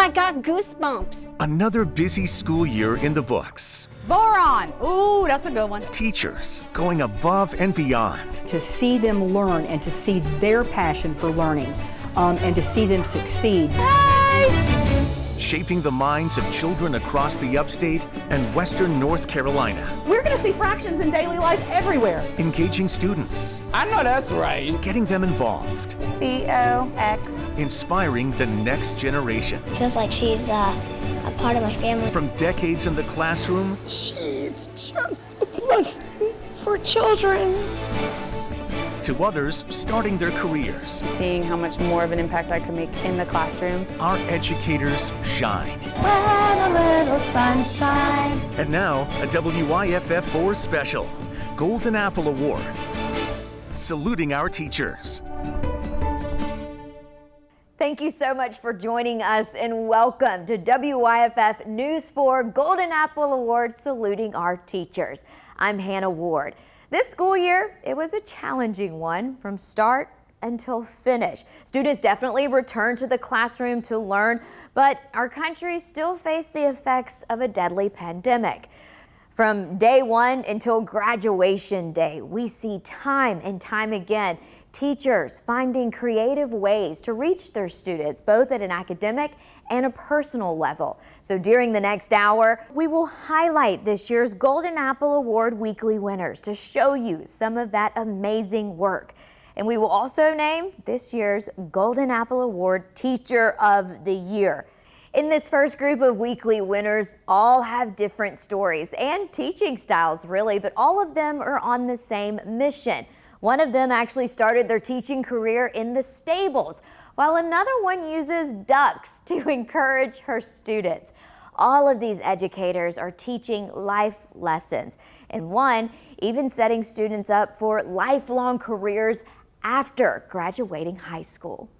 I got goosebumps. Another busy school year in the books. Boron. Ooh, that's a good one. Teachers going above and beyond. To see them learn and to see their passion for learning and to see them succeed. Shaping the minds of children across the upstate and western North Carolina. We're going to see fractions in daily life everywhere. Engaging students. I know that's right. Getting them involved. BOX. Inspiring the next generation. Feels like she's a part of my family. From decades in the classroom. She's just a blessing for children. To others starting their careers. Seeing how much more of an impact I could make in the classroom. Our educators shine. When a little sunshine. And now, a WYFF4 special, Golden Apple Award. Saluting our teachers. Thank you so much for joining us and welcome to WYFF News 4 Golden Apple Award Saluting Our Teachers. I'm Hannah Ward. This school year, it was a challenging one from start until finish. Students definitely returned to the classroom to learn, but our country still faced the effects of a deadly pandemic. From day one until graduation day, we see time and time again teachers finding creative ways to reach their students, both at an academic and a personal level. So during the next hour, we will highlight this year's Golden Apple Award weekly winners to show you some of that amazing work. And we will also name this year's Golden Apple Award Teacher of the Year. In this first group of weekly winners, all have different stories and teaching styles, really, but all of them are on the same mission. One of them actually started their teaching career in the stables, while another one uses ducks to encourage her students. All of these educators are teaching life lessons, and one even setting students up for lifelong careers after graduating high school.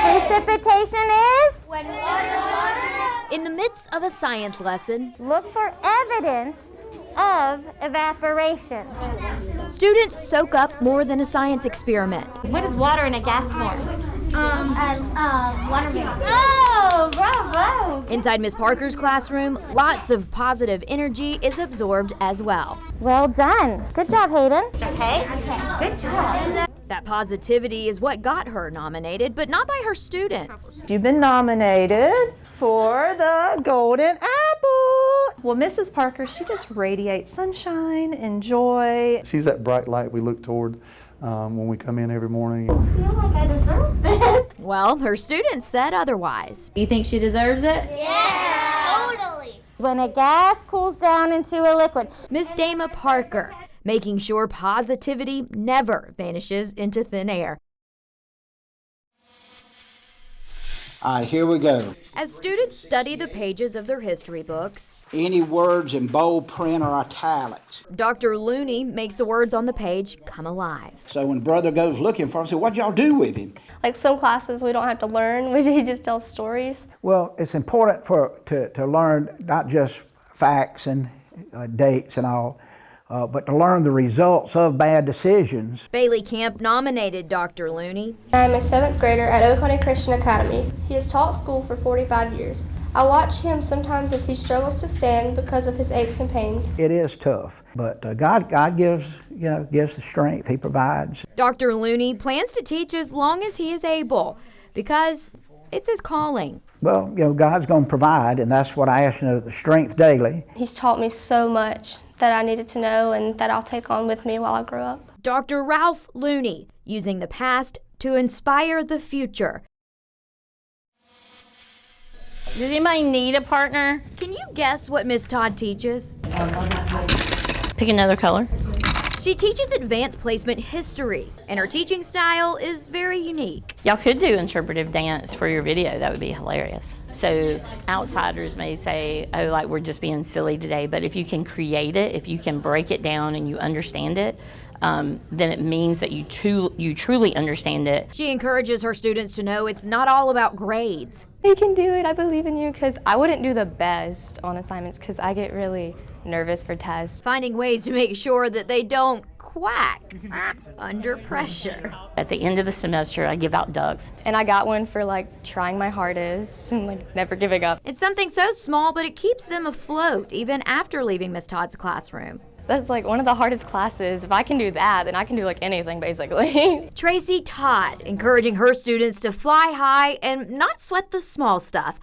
Precipitation is? When water. In the midst of a science lesson, Look for evidence of evaporation. students soak up more than a science experiment. What is water in a gas form? Water vapor. Oh, bravo! Inside Miss Parker's classroom, lots of positive energy is absorbed as well. Well done. Good job, Hayden. Okay? Good job. That positivity is what got her nominated, but not by her students. You've been nominated for the Golden Apple. Well, Mrs. Parker, she just radiates sunshine and joy. She's that bright light we look toward when we come in every morning. I feel like I deserve this. Well, her students said otherwise. You think she deserves it? Yeah, totally. When a gas cools down into a liquid. Miss Dama Parker, making sure positivity never vanishes into thin air. All right, here we go. As students study the pages of their history books, Any words in bold print or italics. Dr. Looney makes the words on the page come alive. So when brother goes looking for him, I say, what'd y'all do with him? Like some classes we don't have to learn, he just tells stories. Well, it's important to learn not just facts and dates and all, but to learn the results of bad decisions. Bailey Camp nominated Dr. Looney. I'm a 7th grader at Oconee Christian Academy. He has taught school for 45 years. I watch him sometimes as he struggles to stand because of his aches and pains. It is tough, but God gives the strength. He provides. Dr. Looney plans to teach as long as he is able because it's his calling. Well, God's going to provide, and that's what I ask, the strength daily. He's taught me so much that I needed to know and that I'll take on with me while I grow up. Dr. Ralph Looney, using the past to inspire the future. Does anybody need a partner? Can you guess what Miss Todd teaches? Pick another color. She teaches advanced placement history, and her teaching style is very unique. Y'all could do interpretive dance for your video. That would be hilarious. So outsiders may say, oh, like we're just being silly today. But if you can create it, if you can break it down and you understand it, then it means that you truly understand it. She encourages her students to know it's not all about grades. You can do it, I believe in you, because I wouldn't do the best on assignments because I get really nervous for tests. Finding ways to make sure that they don't quack under pressure. At the end of the semester, I give out ducks. And I got one for like trying my hardest and like never giving up. It's something so small, but it keeps them afloat even after leaving Miss Todd's classroom. That's like one of the hardest classes. If I can do that, then I can do like anything basically. Tracy Todd, encouraging her students to fly high and not sweat the small stuff.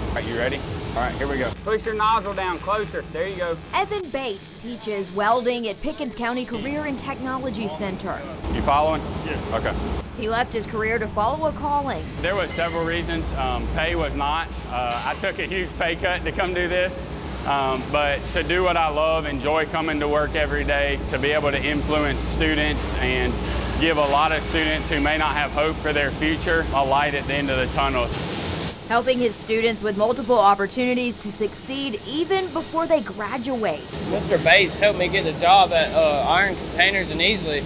All right, you ready? All right, here we go. Push your nozzle down closer. There you go. Evan Bates teaches welding at Pickens County Career and Technology Center. You following? Yeah. Okay. He left his career to follow a calling. There was several reasons. Pay was not. I took a huge pay cut to come do this. But to do what I love, enjoy coming to work every day, to be able to influence students and give a lot of students who may not have hope for their future a light at the end of the tunnel. Helping his students with multiple opportunities to succeed even before they graduate. Mr. Bates helped me get a job at Iron Containers in Easley,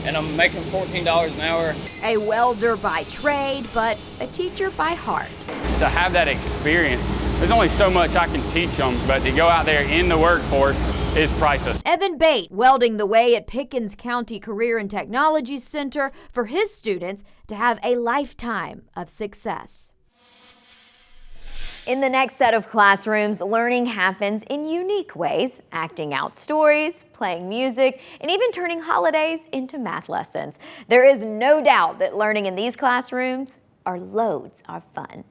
and I'm making $14 an hour. A welder by trade, but a teacher by heart. To have that experience, there's only so much I can teach them, but to go out there in the workforce is priceless. Evan Bates welding the way at Pickens County Career and Technology Center for his students to have a lifetime of success. In the next set of classrooms, learning happens in unique ways, acting out stories, playing music, and even turning holidays into math lessons. There is no doubt that learning in these classrooms are loads of fun.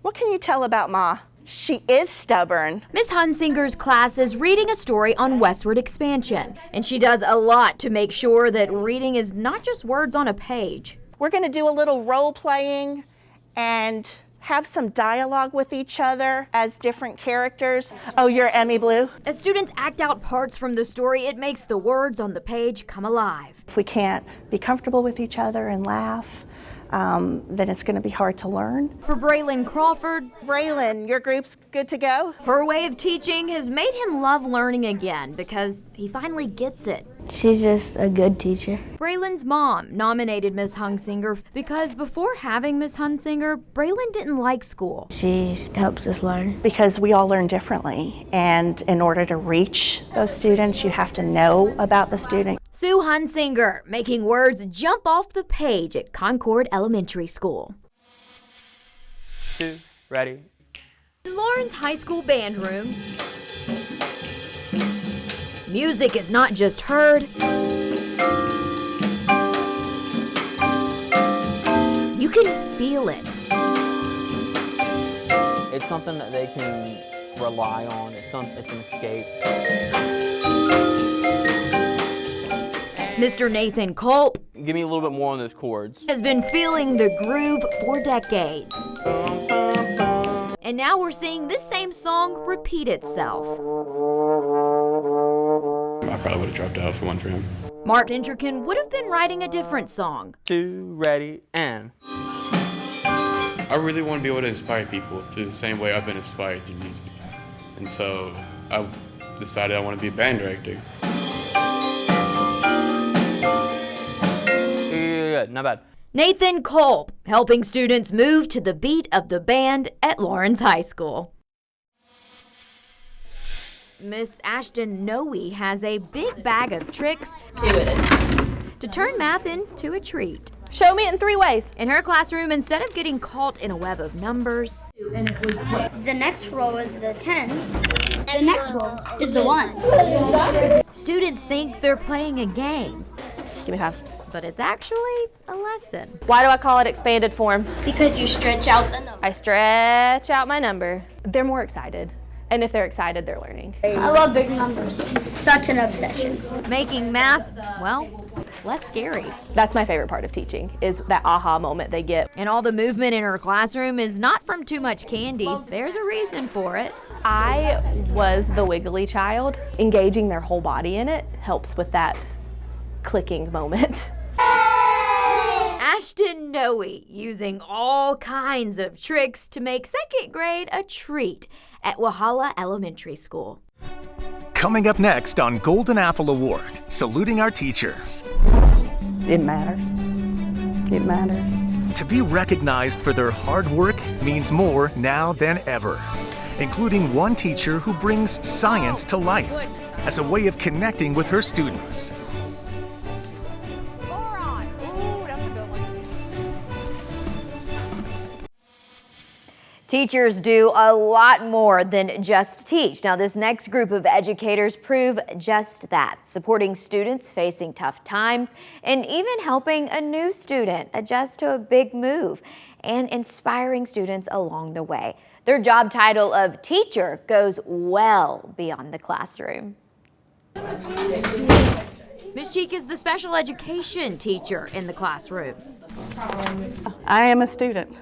What can you tell about Ma? She is stubborn. Miss Hunsinger's class is reading a story on westward expansion, and she does a lot to make sure that reading is not just words on a page. We're going to do a little role playing and have some dialogue with each other as different characters. Oh, you're Emmy Blue? As students act out parts from the story, it makes the words on the page come alive. If we can't be comfortable with each other and laugh, then it's going to be hard to learn. For Braylon Crawford, Braylon, your group's good to go? Her way of teaching has made him love learning again because he finally gets it. She's just a good teacher. Braylon's mom nominated Miss Hunsinger because before having Miss Hunsinger, Braylon didn't like school. She helps us learn. Because we all learn differently, and in order to reach those students, you have to know about the student. Sue Hunsinger, making words jump off the page at Concord Elementary School. 2, ready. In Lawrence High School band room, music is not just heard, you can feel it. It's something that they can rely on. It's an escape. Mr. Nathan Culp Give me a little bit more on those chords. has been feeling the groove for decades. And now we're seeing this same song repeat itself. I probably would have dropped out if it wasn't for him. Mark Intrican would have been writing a different song. 2, ready, and. I really want to be able to inspire people through the same way I've been inspired through music. And so I decided I want to be a band director. Good, not bad. Nathan Culp, helping students move to the beat of the band at Lawrence High School. Miss Ashton Noe has a big bag of tricks to turn math into a treat. Show me it in 3 ways. In her classroom, instead of getting caught in a web of numbers, the next row is the 10. The next row is the 1. Students think they're playing a game. Give me 5. But it's actually a lesson. Why do I call it expanded form? Because you stretch out the number. I stretch out my number. They're more excited. And if they're excited, they're learning. I love big numbers. It's such an obsession. Making math, well, less scary. That's my favorite part of teaching, is that aha moment they get. And all the movement in her classroom is not from too much candy. There's a reason for it. I was the wiggly child. Engaging their whole body in it helps with that clicking moment. Ashton Noe using all kinds of tricks to make 2nd grade a treat at Walhalla Elementary School. Coming up next on Golden Apple Award, saluting our teachers. It matters. It matters. To be recognized for their hard work means more now than ever. including one teacher who brings science to life as a way of connecting with her students. Teachers do a lot more than just teach. Now, this next group of educators prove just that, supporting students facing tough times and even helping a new student adjust to a big move and inspiring students along the way. Their job title of teacher goes well beyond the classroom. Ms. Cheek is the special education teacher in the classroom. I am a student.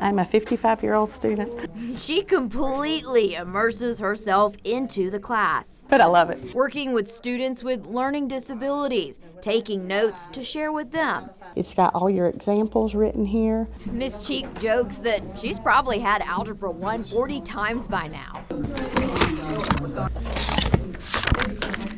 I'm a 55-year-old student. She completely immerses herself into the class. But I love it. Working with students with learning disabilities, taking notes to share with them. It's got all your examples written here. Ms. Cheek jokes that she's probably had Algebra 1 40 times by now.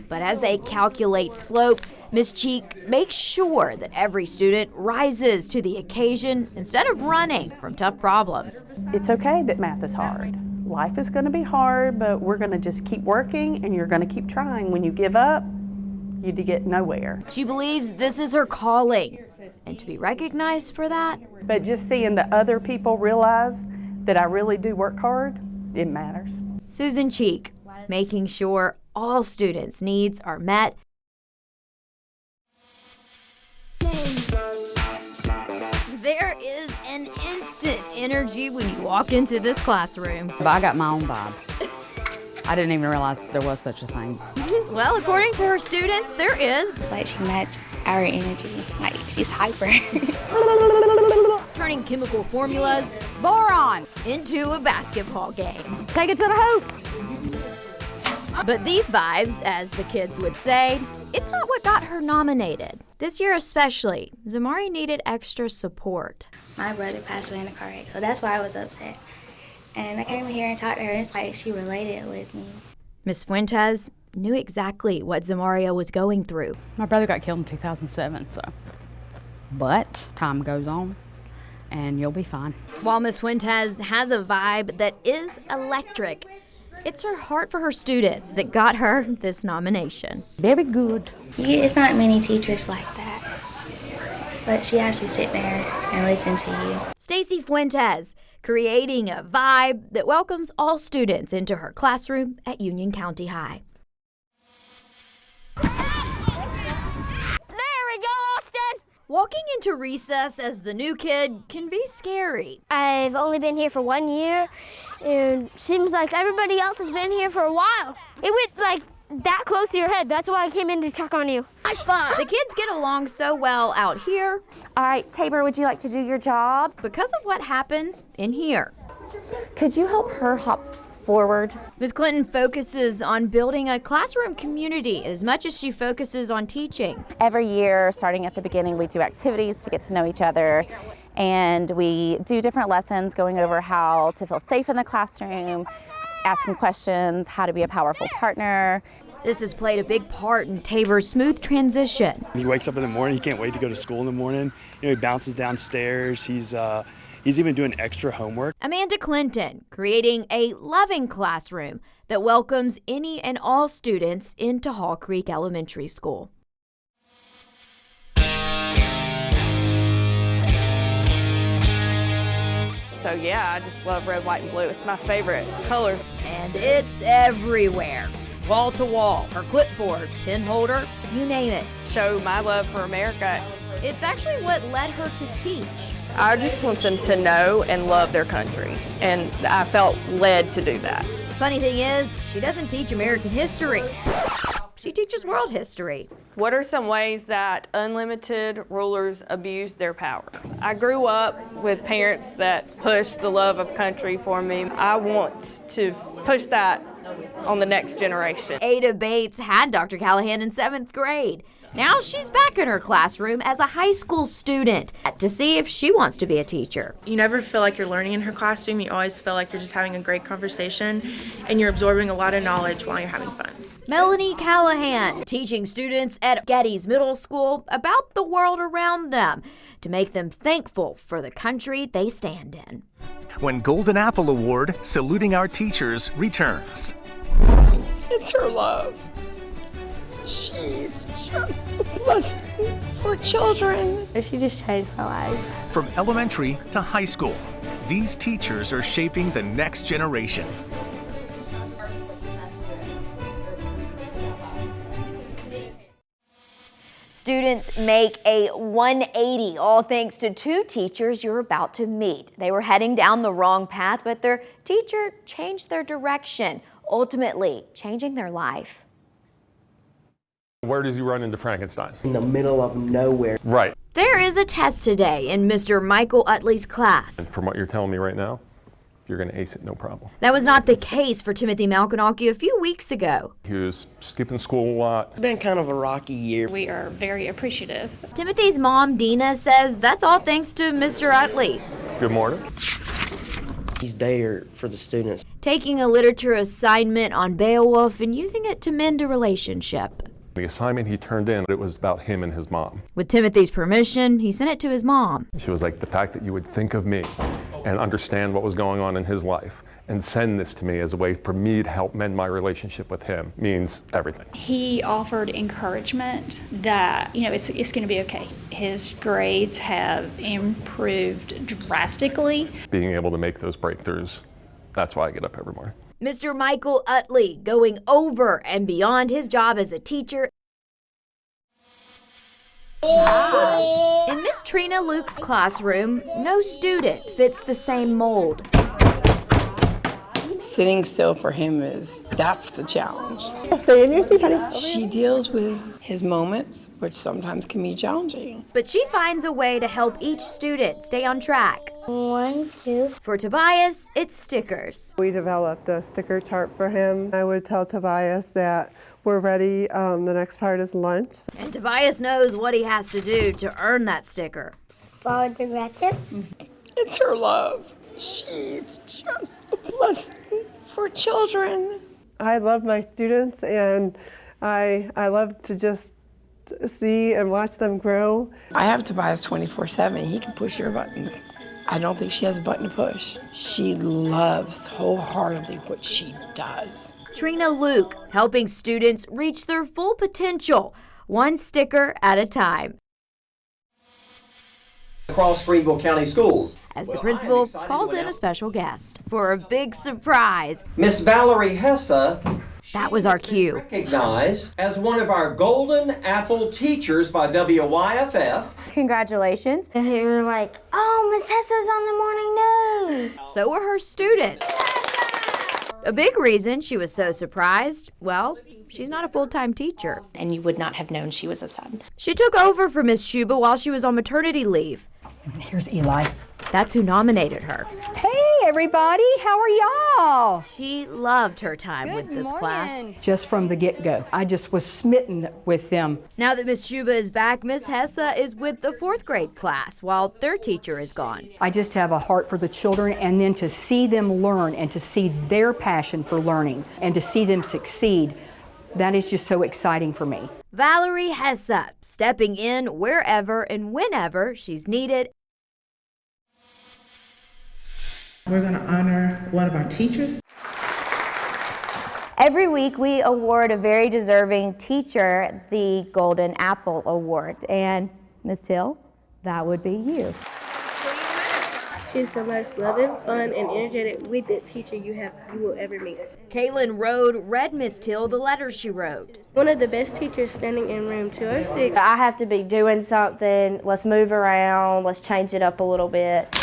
But as they calculate slope, Ms. Cheek makes sure that every student rises to the occasion instead of running from tough problems. It's okay that math is hard. Life is going to be hard, but we're going to just keep working and you're going to keep trying. When you give up, you get nowhere. She believes this is her calling, and to be recognized for that. But just seeing that other people realize that I really do work hard, it matters. Susan Cheek, making sure all students' needs are met. There is an instant energy when you walk into this classroom. But I got my own vibe. I didn't even realize there was such a thing. Well, according to her students, there is. It's like she matched our energy. Like, she's hyper. Turning chemical formulas, boron, into a basketball game. Take it to the hoop. But these vibes, as the kids would say, it's not what got her nominated. This year especially, Zamari needed extra support. My brother passed away in a car wreck, so that's why I was upset. And I came here and talked to her, and it's like she related with me. Ms. Fuentes knew exactly what Zamaria was going through. My brother got killed in 2007, so. But time goes on, and you'll be fine. While Ms. Fuentes has a vibe that is electric, it's her heart for her students that got her this nomination. Very good. It's not many teachers like that, but she actually sit there and listen to you. Stacy Fuentes, creating a vibe that welcomes all students into her classroom at Union County High. There we go, Austin! Walking into recess as the new kid can be scary. I've only been here for 1 year, and seems like everybody else has been here for a while. It went like that close to your head. That's why I came in to check on you. High five! The kids get along so well out here. All right, Tabor, would you like to do your job? Because of what happens in here. Could you help her hop forward? Ms. Clinton focuses on building a classroom community as much as she focuses on teaching. Every year, starting at the beginning, we do activities to get to know each other, and we do different lessons going over how to feel safe in the classroom, asking questions, how to be a powerful partner. This has played a big part in Tabor's smooth transition. He wakes up in the morning, he can't wait to go to school in the morning. You know, he bounces downstairs, he's even doing extra homework. Amanda Clinton, creating a loving classroom that welcomes any and all students into Hall Creek Elementary School. So yeah, I just love red, white, and blue. It's my favorite colors. And it's everywhere. Wall to wall, her clipboard, pen holder, you name it. Show my love for America. It's actually what led her to teach. I just want them to know and love their country, and I felt led to do that. Funny thing is, she doesn't teach American history. She teaches world history. What are some ways that unlimited rulers abuse their power? I grew up with parents that pushed the love of country for me. I want to push that on the next generation. Ada Bates had Dr. Callahan in 7th grade. Now she's back in her classroom as a high school student to see if she wants to be a teacher. You never feel like you're learning in her classroom. You always feel like you're just having a great conversation and you're absorbing a lot of knowledge while you're having fun. Melanie Callahan, teaching students at Getty's Middle School about the world around them to make them thankful for the country they stand in. When Golden Apple Award Saluting Our Teachers returns. It's her love. She's just a blessing for children. She just changed my life. From elementary to high school, these teachers are shaping the next generation. Students make a 180, all thanks to two teachers you're about to meet. They were heading down the wrong path, but their teacher changed their direction, ultimately changing their life. Where does he run into Frankenstein? In the middle of nowhere. Right. There is a test today in Mr. Michael Utley's class. And from what you're telling me right now, you're going to ace it, no problem. That was not the case for Timothy Malkinalki a few weeks ago. He was skipping school a lot. It's been kind of a rocky year. We are very appreciative. Timothy's mom, Dina, says that's all thanks to Mr. Utley. Good morning. He's there for the students. Taking a literature assignment on Beowulf and using it to mend a relationship. The assignment he turned in, it was about him and his mom. With Timothy's permission, he sent it to his mom. She was like, the fact that you would think of me and understand what was going on in his life and send this to me as a way for me to help mend my relationship with him means everything. He offered encouragement that, it's going to be okay. His grades have improved drastically. Being able to make those breakthroughs, that's why I get up every morning. Mr. Michael Utley going over and beyond his job as a teacher. In Miss Trina Luke's classroom, no student fits the same mold. Sitting still for him that's the challenge. Stay in your seat, honey. She deals with his moments, which sometimes can be challenging. But she finds a way to help each student stay on track. 1, 2. For Tobias, it's stickers. We developed a sticker chart for him. I would tell Tobias that we're ready, the next part is lunch. And Tobias knows what he has to do to earn that sticker. Follow directions. It's her love. She's just a blessing for children. I love my students, and I love to just see and watch them grow. I have Tobias 24/7. He can push your button. I don't think she has a button to push. She loves wholeheartedly what she does. Trina Luke, helping students reach their full potential, one sticker at a time. Across Greenville County Schools. As the principal calls in a special guest for a big surprise. Miss Valerie Hessa. That was our cue. Recognized as one of our Golden Apple teachers by WYFF. Congratulations. And they were like, oh, Miss Hessa's on the morning news. So were her students. A big reason she was so surprised, well, she's not a full-time teacher. And you would not have known she was a sub. She took over for Miss Shuba while she was on maternity leave. Here's Eli. That's who nominated her. Hey, everybody. How are y'all? She loved her time with this class. Just from the get-go, I just was smitten with them. Now that Miss Shuba is back, Miss Hessa is with the 4th grade class while their teacher is gone. I just have a heart for the children, and then to see them learn and to see their passion for learning and to see them succeed, that is just so exciting for me. Valerie Hessa, stepping in wherever and whenever she's needed. We're going to honor one of our teachers. Every week we award a very deserving teacher the Golden Apple Award. And Ms. Till, that would be you. She's the most loving, fun, and energetic with-it teacher you will ever meet. Caitlin Rode read Miss Till the letter she wrote. One of the best teachers standing in room 206. I have to be doing something. Let's move around. Let's change it up a little bit.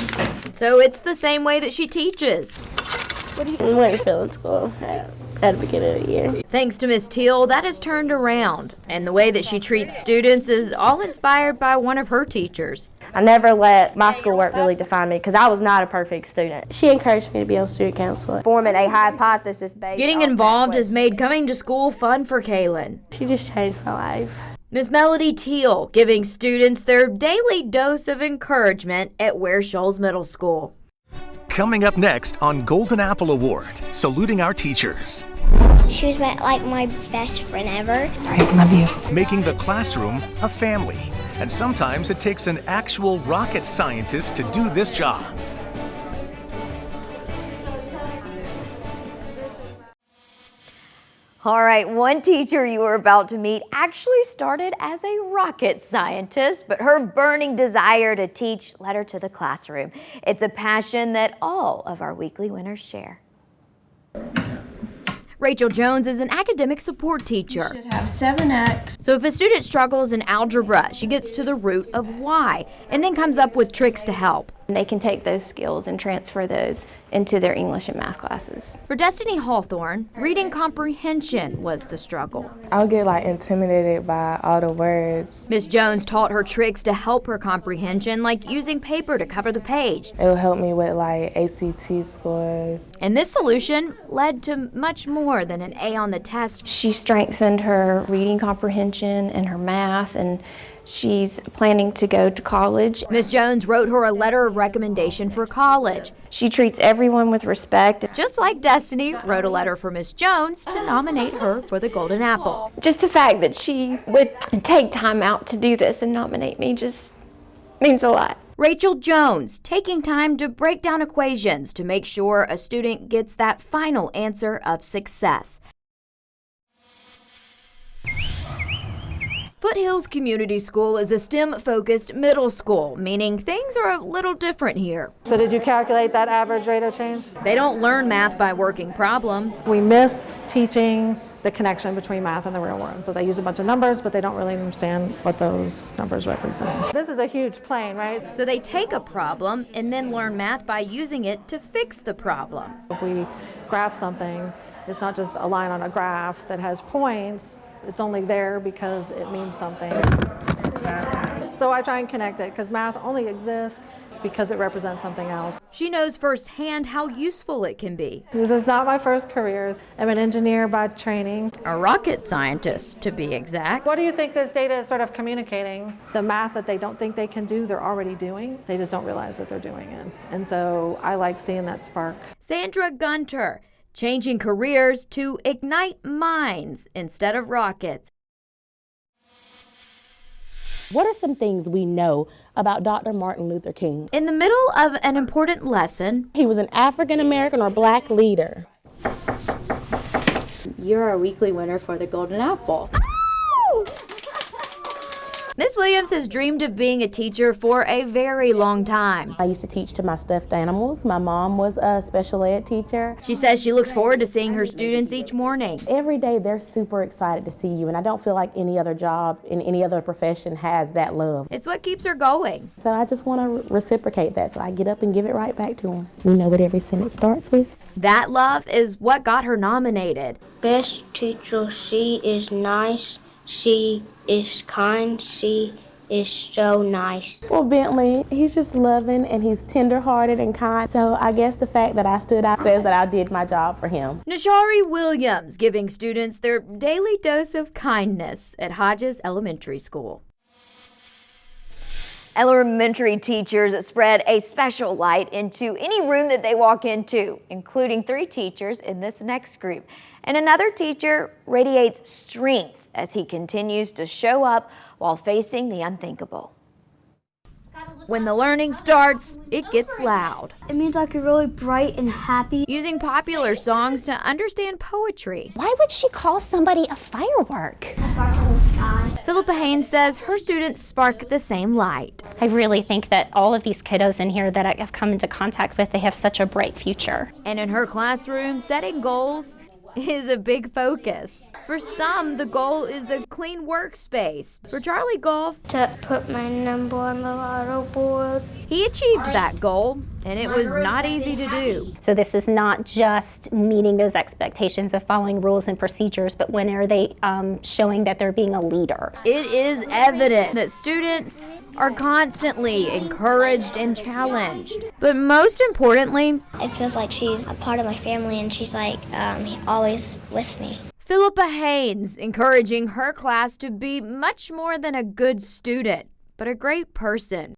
So it's the same way that she teaches. What do you want to feel in school at the beginning of the year? Thanks to Miss Till, that has turned around. And the way that she treats students is all inspired by one of her teachers. I never let my schoolwork really define me because I was not a perfect student. She encouraged me to be on student council. Forming a hypothesis based. Getting involved has made coming to school fun for Kaylin. She just changed my life. Miss Melody Teal giving students their daily dose of encouragement at Ware Shoals Middle School. Coming up next on Golden Apple Award, saluting our teachers. She was like my best friend ever. I love you. Making the classroom a family. And sometimes it takes an actual rocket scientist to do this job. All right, one teacher you were about to meet actually started as a rocket scientist, but her burning desire to teach led her to the classroom. It's a passion that all of our weekly winners share. Rachel Jones is an academic support teacher. You should have 7x. So if a student struggles in algebra, she gets to the root of why and then comes up with tricks to help. They can take those skills and transfer those into their English and math classes. For Destiny Hawthorne, reading comprehension was the struggle. I would get intimidated by all the words. Miss Jones taught her tricks to help her comprehension, like using paper to cover the page. It would help me with ACT scores. And this solution led to much more than an A on the test. She strengthened her reading comprehension and her math, and she's planning to go to college. Miss Jones wrote her a letter of recommendation for college. She treats everyone with respect. Just like Destiny wrote a letter for Miss Jones to nominate her for the Golden Apple. Just the fact that she would take time out to do this and nominate me just means a lot. Rachel Jones taking time to break down equations to make sure a student gets that final answer of success. Foothills Community School is a STEM-focused middle school, meaning things are a little different here. So did you calculate that average rate of change? They don't learn math by working problems. We miss teaching the connection between math and the real world. So they use a bunch of numbers, but they don't really understand what those numbers represent. This is a huge plane, right? So they take a problem and then learn math by using it to fix the problem. If we graph something, it's not just a line on a graph that has points. It's only there because it means something. So I try and connect it because math only exists because it represents something else. She knows firsthand how useful it can be. This is not my first career. I'm an engineer by training. A rocket scientist, to be exact. What do you think this data is sort of communicating? The math that they don't think they can do, they're already doing. They just don't realize that they're doing it. And so I like seeing that spark. Sandra Gunter, changing careers to ignite minds instead of rockets. What are some things we know about Dr. Martin Luther King? In the middle of an important lesson, he was an African American or black leader. You're our weekly winner for the Golden Apple. Miss Williams has dreamed of being a teacher for a very long time. I used to teach to my stuffed animals. My mom was a special ed teacher. She says she looks forward to seeing her students each morning. Every day they're super excited to see you, and I don't feel like any other job in any other profession has that love. It's what keeps her going. So I just want to reciprocate that, so I get up and give it right back to them. We know what every sentence starts with. That love is what got her nominated. Best teacher, she is nice. She is kind. She is so nice. Well, Bentley, he's just loving and he's tender-hearted and kind. So I guess the fact that I stood out says that I did my job for him. Nashari Williams giving students their daily dose of kindness at Hodges Elementary School. Elementary teachers spread a special light into any room that they walk into, including 3 teachers in this next group. And another teacher radiates strength as he continues to show up while facing the unthinkable. When the learning starts, it gets loud. It means you're really bright and happy. Using popular songs to understand poetry. Why would she call somebody a firework? A spark in the sky. Philippa Haynes says her students spark the same light. I really think that all of these kiddos in here that I have come into contact with, they have such a bright future. And in her classroom, setting goals is a big focus. For some, the goal is a clean workspace. For Charlie Golf, to put my number on the lotto board. He achieved that goal, and it was not easy to do. So this is not just meeting those expectations of following rules and procedures, but when are they showing that they're being a leader? It is evident that students are constantly encouraged and challenged. But most importantly, it feels like she's a part of my family and she's always with me. Philippa Haynes, encouraging her class to be much more than a good student, but a great person.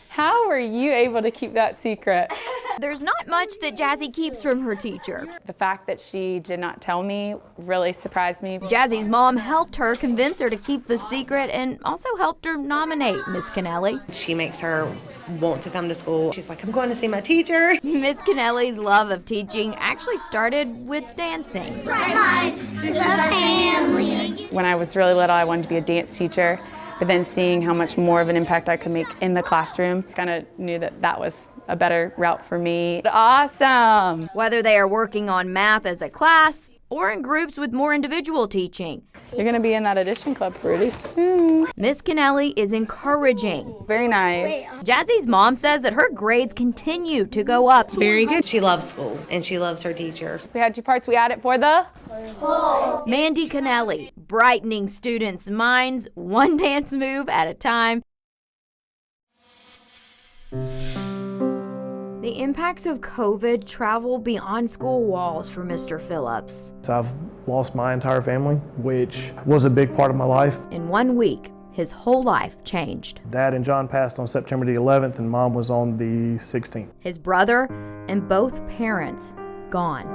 How were you able to keep that secret? There's not much that Jazzy keeps from her teacher. The fact that she did not tell me really surprised me. Jazzy's mom helped her convince her to keep the secret and also helped her nominate Miss Kennelly. She makes her want to come to school. She's like, I'm going to see my teacher. Miss Kennelly's love of teaching actually started with dancing. When I was really little, I wanted to be a dance teacher, but then seeing how much more of an impact I could make in the classroom, kind of knew that that was a better route for me. Awesome! Whether they are working on math as a class or in groups with more individual teaching. You're going to be in that addition club pretty soon. Miss Kennelly is encouraging. Very nice. Jazzy's mom says that her grades continue to go up. Very good. She loves school and she loves her teacher. We had 2 parts. We added for the whole. Mandy Kennelly, brightening students' minds one dance move at a time. The impacts of COVID travel beyond school walls for Mr. Phillips. I've lost my entire family, which was a big part of my life. In 1 week, his whole life changed. Dad and John passed on September the 11th and Mom was on the 16th. His brother and both parents gone.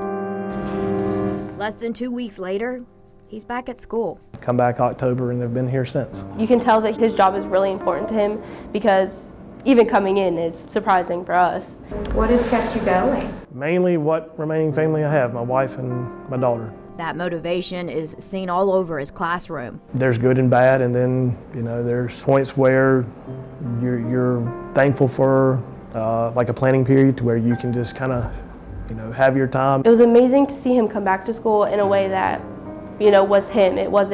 Less than 2 weeks later, he's back at school. Come back October and they've been here since. You can tell that his job is really important to him because even coming in is surprising for us. What has kept you going? Mainly what remaining family I have, my wife and my daughter. That motivation is seen all over his classroom. There's good and bad, and then, there's points where you're thankful for like a planning period to where you can just kind of, have your time. It was amazing to see him come back to school in a way that, was him. It was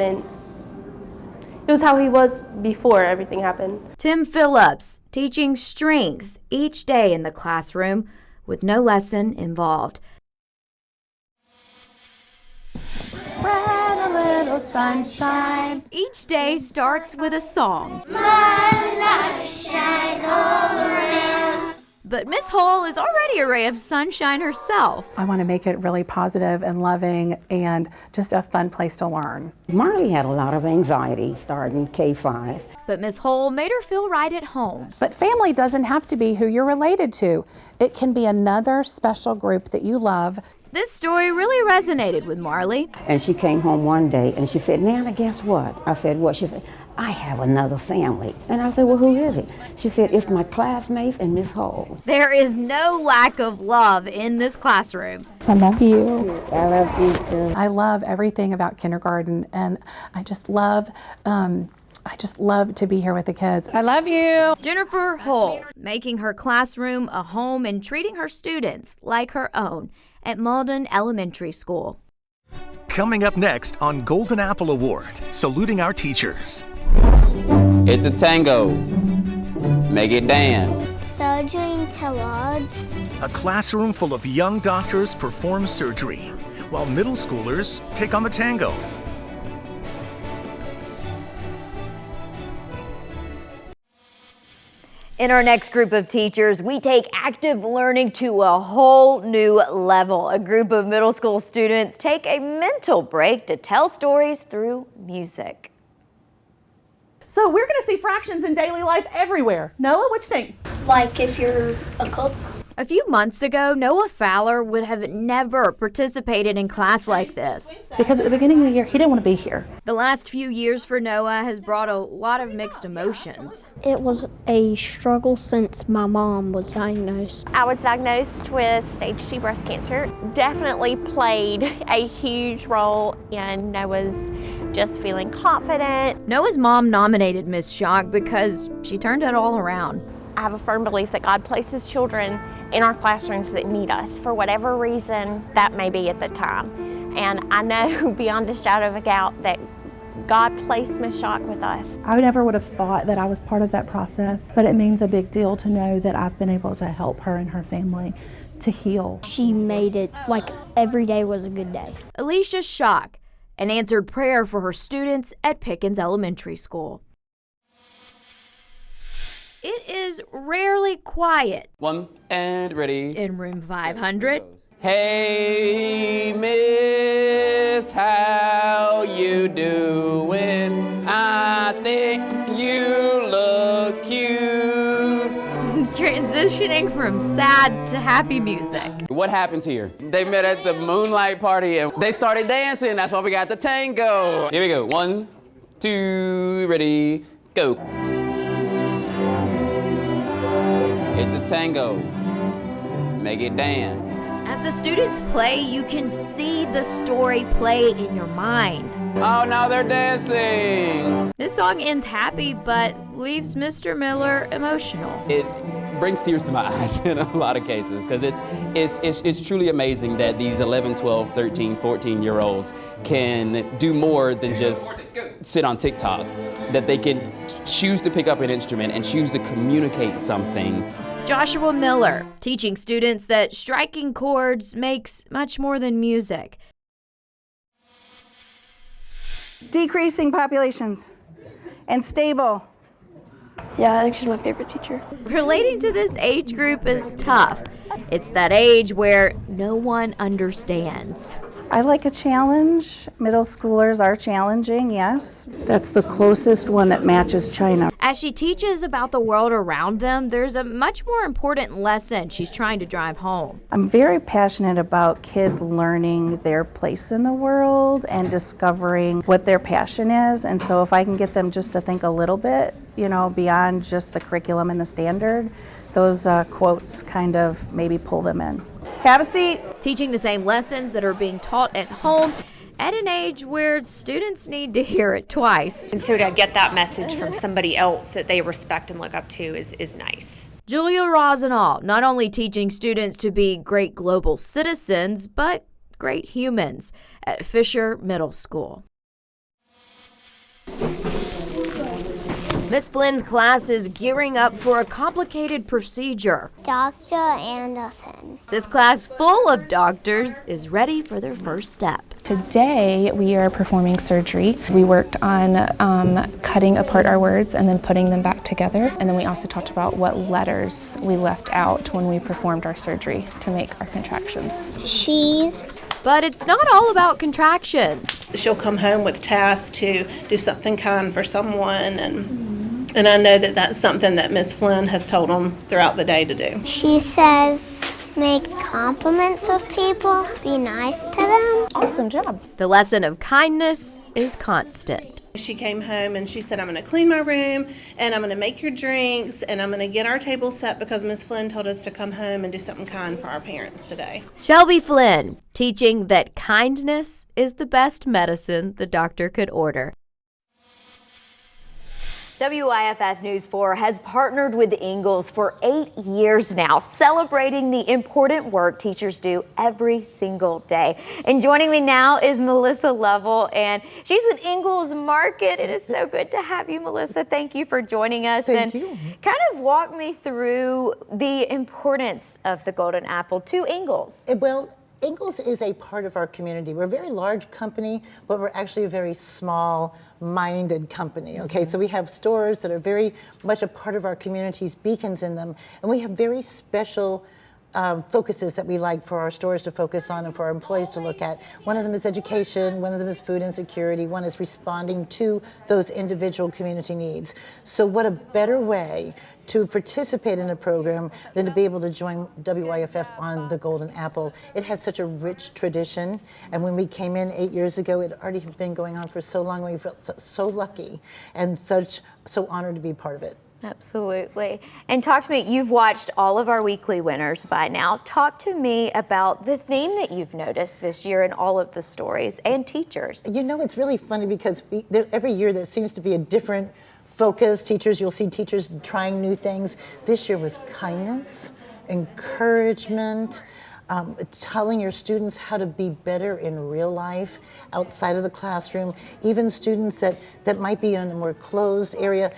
how he was before everything happened. Tim Phillips, teaching strength each day in the classroom with no lesson involved. Spread a little sunshine. Each day starts with a song. But Miss Hall is already a ray of sunshine herself. I want to make it really positive and loving and just a fun place to learn. Marley had a lot of anxiety starting K-5. But Miss Hall made her feel right at home. But family doesn't have to be who you're related to. It can be another special group that you love. This story really resonated with Marley. And she came home one day and she said, Nana, guess what? I said, what? She said, I have another family. And I said, well, who is it? She said, it's my classmates and Miss Hall. There is no lack of love in this classroom. I love you. I love you too. I love everything about kindergarten, and I just love to be here with the kids. I love you. Jennifer Hull, making her classroom a home and treating her students like her own at Malden Elementary School. Coming up next on Golden Apple Award, saluting our teachers. It's a tango. Make it dance. Surgery interlude. A classroom full of young doctors perform surgery, while middle schoolers take on the tango. In our next group of teachers, we take active learning to a whole new level. A group of middle school students take a mental break to tell stories through music. So we're going to see fractions in daily life everywhere. Noah, what you think? Like if you're a cook. A few months ago, Noah Fowler would have never participated in class like this. Because at the beginning of the year, he didn't want to be here. The last few years for Noah has brought a lot of mixed emotions. It was a struggle since my mom was diagnosed. I was diagnosed with stage 2 breast cancer. Definitely played a huge role in Noah's just feeling confident. Noah's mom nominated Miss Shock because she turned it all around. I have a firm belief that God places children in our classrooms that need us for whatever reason that may be at the time. And I know beyond a shadow of a doubt that God placed Miss Shock with us. I never would have thought that I was part of that process, but it means a big deal to know that I've been able to help her and her family to heal. She made it like every day was a good day. Alicia Shock, an answered prayer for her students at Pickens Elementary School. It is rarely quiet. One and ready. In room 500. Hey, miss, how you doing? I think you look cute. Transitioning from sad to happy music. What happens here? They met at the moonlight party and they started dancing. That's why we got the tango. Here we go. 1, 2, ready, go. It's a tango. Make it dance. As the students play, you can see the story play in your mind. Oh, now they're dancing. This song ends happy, but leaves Mr. Miller emotional. It brings tears to my eyes in a lot of cases, because it's truly amazing that these 11, 12, 13, 14-year-olds can do more than just sit on TikTok, that they can choose to pick up an instrument and choose to communicate something. Joshua Miller, teaching students that striking chords makes much more than music. Decreasing populations and stable. Yeah, I think she's my favorite teacher. Relating to this age group is tough. It's that age where no one understands. I like a challenge. Middle schoolers are challenging, yes. That's the closest one that matches China. As she teaches about the world around them, there's a much more important lesson she's trying to drive home. I'm very passionate about kids learning their place in the world and discovering what their passion is. And so if I can get them just to think a little bit, beyond just the curriculum and the standard, those quotes kind of maybe pull them in. Have a seat. Teaching the same lessons that are being taught at home at an age where students need to hear it twice. And so to get that message from somebody else that they respect and look up to is nice. Julia Rosenall, not only teaching students to be great global citizens, but great humans at Fisher Middle School. Miss Flynn's class is gearing up for a complicated procedure. Dr. Anderson. This class full of doctors is ready for their first step. Today we are performing surgery. We worked on cutting apart our words and then putting them back together. And then we also talked about what letters we left out when we performed our surgery to make our contractions. Cheese. But it's not all about contractions. She'll come home with tasks to do something kind for someone, and I know that that's something that Miss Flynn has told them throughout the day to do. She says make compliments of people, be nice to them. Awesome job. The lesson of kindness is constant. She came home and she said, I'm going to clean my room and I'm going to make your drinks and I'm going to get our table set because Miss Flynn told us to come home and do something kind for our parents today. Shelby Flynn, teaching that kindness is the best medicine the doctor could order. WYFF News 4 has partnered with Ingalls for 8 years now, celebrating the important work teachers do every single day. And joining me now is Melissa Lovell, and she's with Ingalls Market. It is so good to have you, Melissa. Thank you for joining us. Thank you. Kind of walk me through the importance of the Golden Apple to Ingalls. Well, Ingalls is a part of our community. We're a very large company, but we're actually a very small-minded company, okay? So we have stores that are very much a part of our community's beacons in them, and we have very special focuses that we like for our stores to focus on and for our employees to look at. One of them is education, one of them is food insecurity, one is responding to those individual community needs. So what a better way to participate in a program than to be able to join WYFF on the Golden Apple. It has such a rich tradition, and when we came in 8 years ago, it already had been going on for so long. We felt so lucky and so honored to be part of it. Absolutely. And talk to me, you've watched all of our weekly winners by now. Talk to me about the theme that you've noticed this year in all of the stories and teachers. You know, it's really funny because every year there seems to be a different focus. Teachers, you'll see teachers trying new things. This year was kindness, encouragement, telling your students how to be better in real life, outside of the classroom, even students that might be in a more closed area,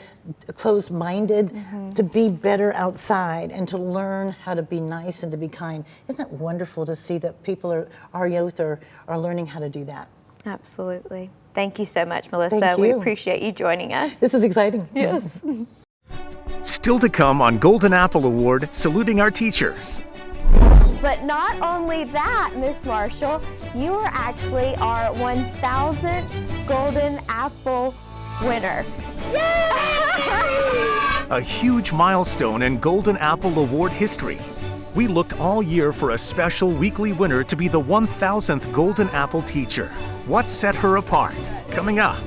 closed-minded, to be better outside and to learn how to be nice and to be kind. Isn't that wonderful to see that people our youth are learning how to do that? Absolutely. Thank you so much, Melissa. Thank you. We appreciate you joining us. This is exciting. Yes. Still to come on Golden Apple Award, saluting our teachers. But not only that, Miss Marshall, you are actually our 1000th Golden Apple winner. A huge milestone in Golden Apple Award history. We looked all year for a special weekly winner to be the 1000th Golden Apple teacher. What set her apart? Coming up.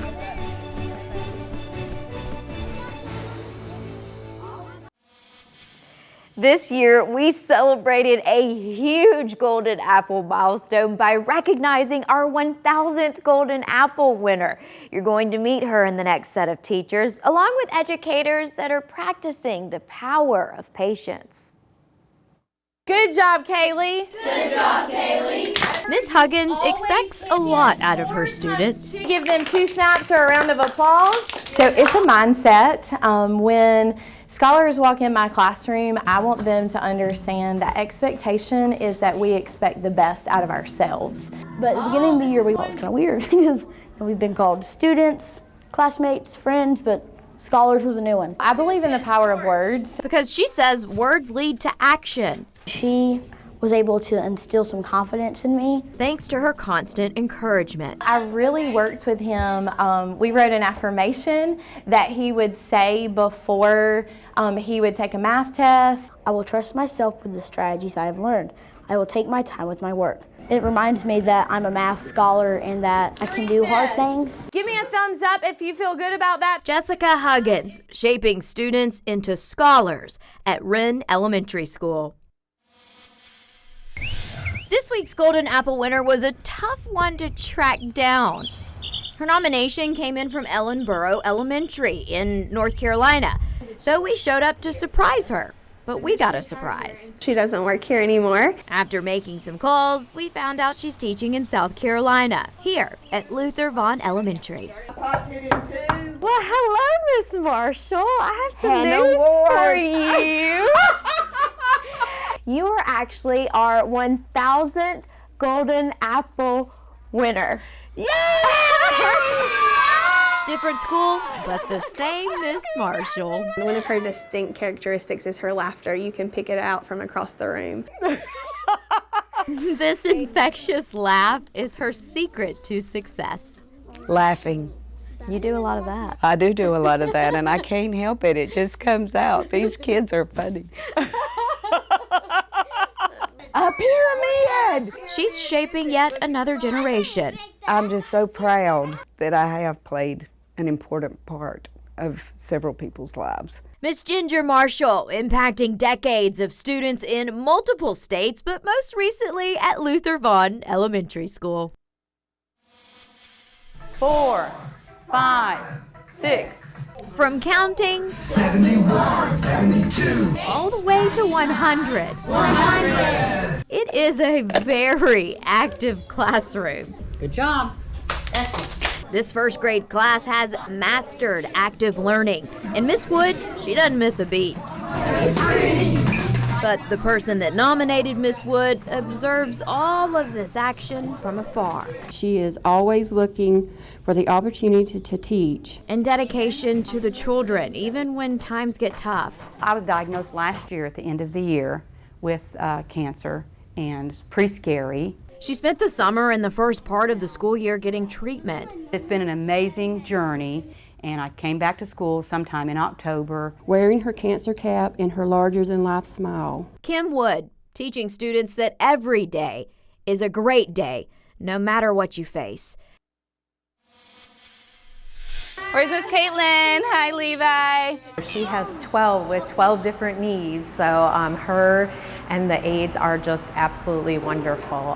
This year, we celebrated a huge Golden Apple milestone by recognizing our 1000th Golden Apple winner. You're going to meet her in the next set of teachers, along with educators that are practicing the power of patience. Good job, Kaylee. Good job, Kaylee. Miss Huggins expects a lot out of her students. Give them 2 snaps or a round of applause. So it's a mindset. When scholars walk in my classroom, I want them to understand that expectation is that we expect the best out of ourselves. But at the beginning of the year, we thought it was kind of weird because we've been called students, classmates, friends, but scholars was a new one. I believe in the power of words. Because she says words lead to action. She was able to instill some confidence in me. Thanks to her constant encouragement. I really worked with him. We wrote an affirmation that he would say before he would take a math test. I will trust myself with the strategies I have learned. I will take my time with my work. It reminds me that I'm a math scholar and that I can do hard things. Give me a thumbs up if you feel good about that. Jessica Huggins, shaping students into scholars at Wren Elementary School. This week's Golden Apple winner was a tough one to track down. Her nomination came in from Ellenboro Elementary in North Carolina, so we showed up to surprise her. But we got a surprise. She doesn't work here anymore. After making some calls, we found out she's teaching in South Carolina, here at Luther Vaughn Elementary. Well, hello, Miss Marshall. I have some news for you. You are actually our 1000th Golden Apple winner. Yay! Different school, but the same Miss Marshall. One of her distinct characteristics is her laughter. You can pick it out from across the room. This infectious laugh is her secret to success. Laughing. You do a lot of that. I do a lot of that, and I can't help it. It just comes out. These kids are funny. A pyramid! She's shaping yet another generation. I'm just so proud that I have played an important part of several people's lives. Miss Ginger Marshall, impacting decades of students in multiple states, but most recently at Luther Vaughn Elementary School. 4, 5, 6. From counting 71, 72, all the way to 100. 100. It is a very active classroom. Good job. This first grade class has mastered active learning, and Miss Wood, she doesn't miss a beat. But the person that nominated Miss Wood observes all of this action from afar. She is always looking for the opportunity to teach. And dedication to the children, even when times get tough. I was diagnosed last year at the end of the year with cancer, and it's pretty scary. She spent the summer and the first part of the school year getting treatment. It's been an amazing journey, and I came back to school sometime in October. Wearing her cancer cap and her larger-than-life smile. Kim Wood, teaching students that every day is a great day, no matter what you face. Where's Miss Caitlin? Hi, Levi. She has 12 with 12 different needs, so her and the aides are just absolutely wonderful.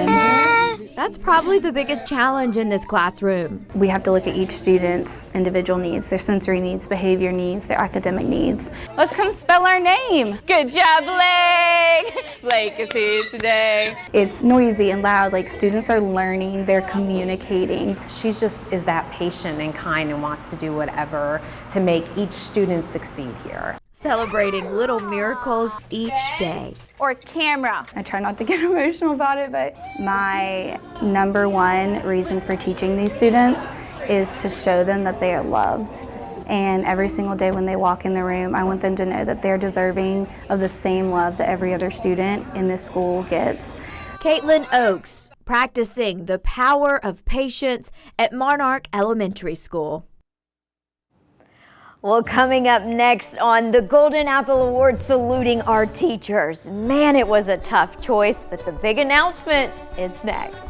That's probably the biggest challenge in this classroom. We have to look at each student's individual needs, their sensory needs, behavior needs, their academic needs. Let's come spell our name. Good job, Blake. Blake is here today. It's noisy and loud, like students are learning, they're communicating. She just is that patient and kind and wants to do whatever to make each student succeed here. Celebrating little miracles each day. Or camera. I try not to get emotional about it, but my #1 reason for teaching these students is to show them that they are loved And every single day when they walk in the room, I want them to know that they're deserving of the same love that every other student in this school gets. Caitlin Oakes, practicing the power of patience at Monarch Elementary School. Well, coming up next on the Golden Apple Award, saluting our teachers. Man, it was a tough choice, but the big announcement is next.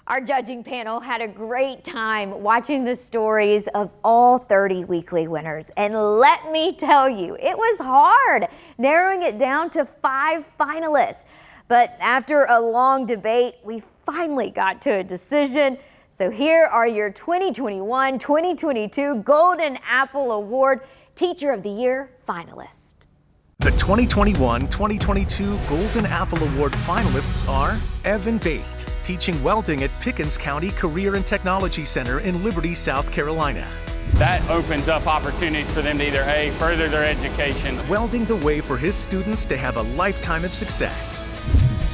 Our judging panel had a great time watching the stories of all 30 weekly winners. And let me tell you, it was hard narrowing it down to 5 finalists. But after a long debate, we finally got to a decision. So here are your 2021-2022 Golden Apple Award Teacher of the Year finalists. The 2021-2022 Golden Apple Award finalists are Evan Bate, teaching welding at Pickens County Career and Technology Center in Liberty, South Carolina. That opens up opportunities for them to either A, further their education. Welding the way for his students to have a lifetime of success.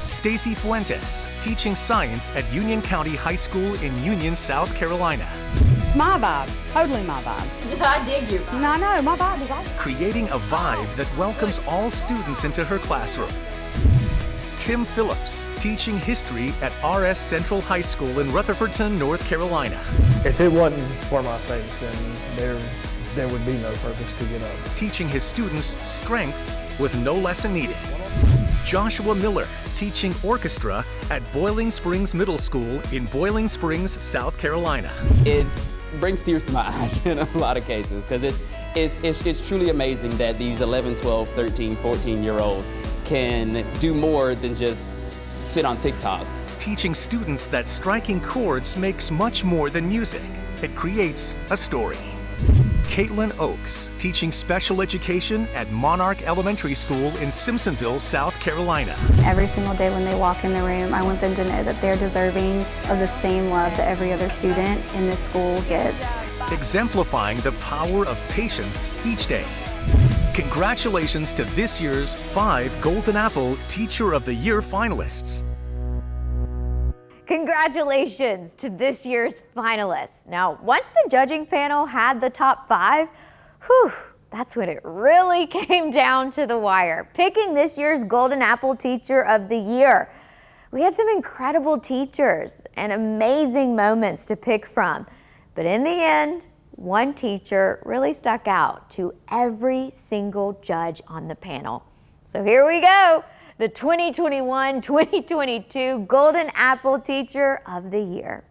Stacy Fuentes, teaching science at Union County High School in Union, South Carolina. It's my vibe, totally my vibe. I dig your vibe. No, I know, my vibe is awesome. Creating a vibe that welcomes all students into her classroom. Tim Phillips, teaching history at RS Central High School in Rutherfordton, North Carolina. If it wasn't for my faith, then there would be no purpose to get up. Teaching his students strength with no lesson needed. Joshua Miller, teaching orchestra at Boiling Springs Middle School in Boiling Springs, South Carolina. It brings tears to my eyes in a lot of cases because it's truly amazing that these 11, 12, 13, 14-year-olds can do more than just sit on TikTok. Teaching students that striking chords makes much more than music. It creates a story. Caitlin Oakes, teaching special education at Monarch Elementary School in Simpsonville, South Carolina. Every single day when they walk in the room, I want them to know that they're deserving of the same love that every other student in this school gets. Exemplifying the power of patience each day. Congratulations to this year's 5 Golden Apple Teacher of the Year finalists. Congratulations to this year's finalists. Now, once the judging panel had the top 5, that's when it really came down to the wire, picking this year's Golden Apple Teacher of the Year. We had some incredible teachers and amazing moments to pick from, but in the end, one teacher really stuck out to every single judge on the panel. So here we go. The 2021-2022 Golden Apple Teacher of the Year.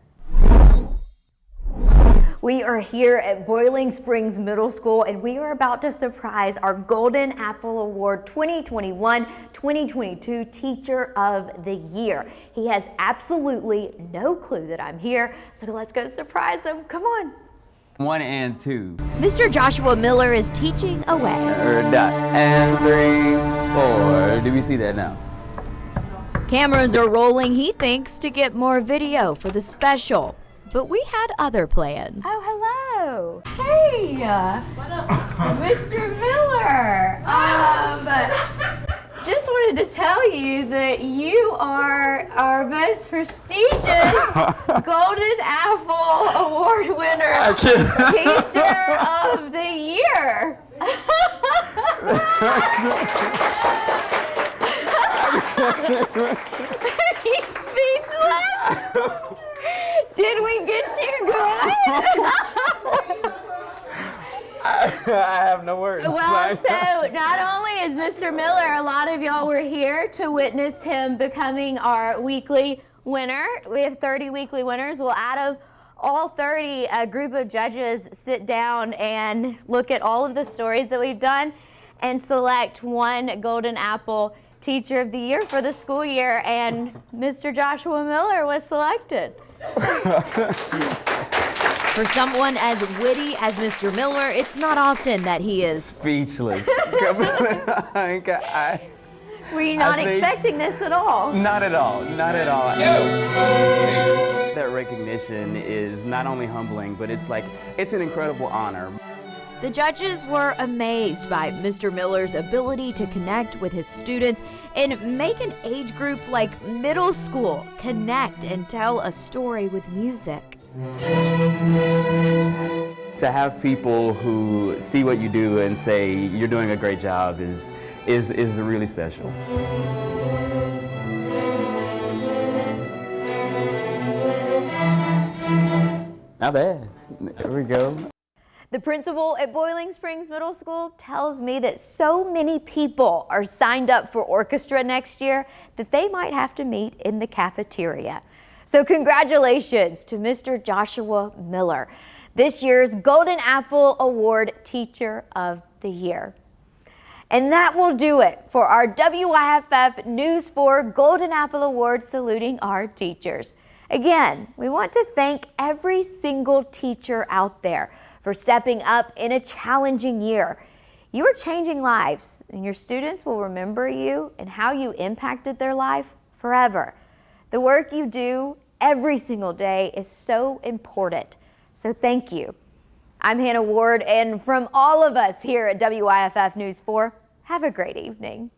We are here at Boiling Springs Middle School and we are about to surprise our Golden Apple Award 2021-2022 Teacher of the Year. He has absolutely no clue that I'm here, so let's go surprise him. Come on. 1 and 2. Mr. Joshua Miller is teaching away. And 3, 4. Do we see that now? Cameras are rolling, he thinks, to get more video for the special. But we had other plans. Oh, hello. Hey, Mr. Miller. Just wanted to tell you that you are our most prestigious Golden Apple Award winner, Teacher of the Year. He's speechless. Did we get you good? I have no words. Well, so not only is Mr. Miller, a lot of y'all were here to witness him becoming our weekly winner. We have 30 weekly winners. Well, out of all 30, a group of judges sit down and look at all of the stories that we've done and select one Golden Apple Teacher of the Year for the school year, and Mr. Joshua Miller was selected. For someone as witty as Mr. Miller, it's not often that he is speechless. Were you not expecting this at all? Not at all, not at all. That recognition is not only humbling, but it's an incredible honor. The judges were amazed by Mr. Miller's ability to connect with his students and make an age group like middle school connect and tell a story with music. To have people who see what you do and say you're doing a great job is really special. Not bad. There we go. The principal at Boiling Springs Middle School tells me that so many people are signed up for orchestra next year that they might have to meet in the cafeteria. So congratulations to Mr. Joshua Miller, this year's Golden Apple Award Teacher of the Year. And that will do it for our WYFF News 4 Golden Apple Award saluting our teachers. Again, we want to thank every single teacher out there for stepping up in a challenging year. You are changing lives, and your students will remember you and how you impacted their life forever. The work you do every single day is so important, so thank you. I'm Hannah Ward, and from all of us here at WYFF News 4, have a great evening.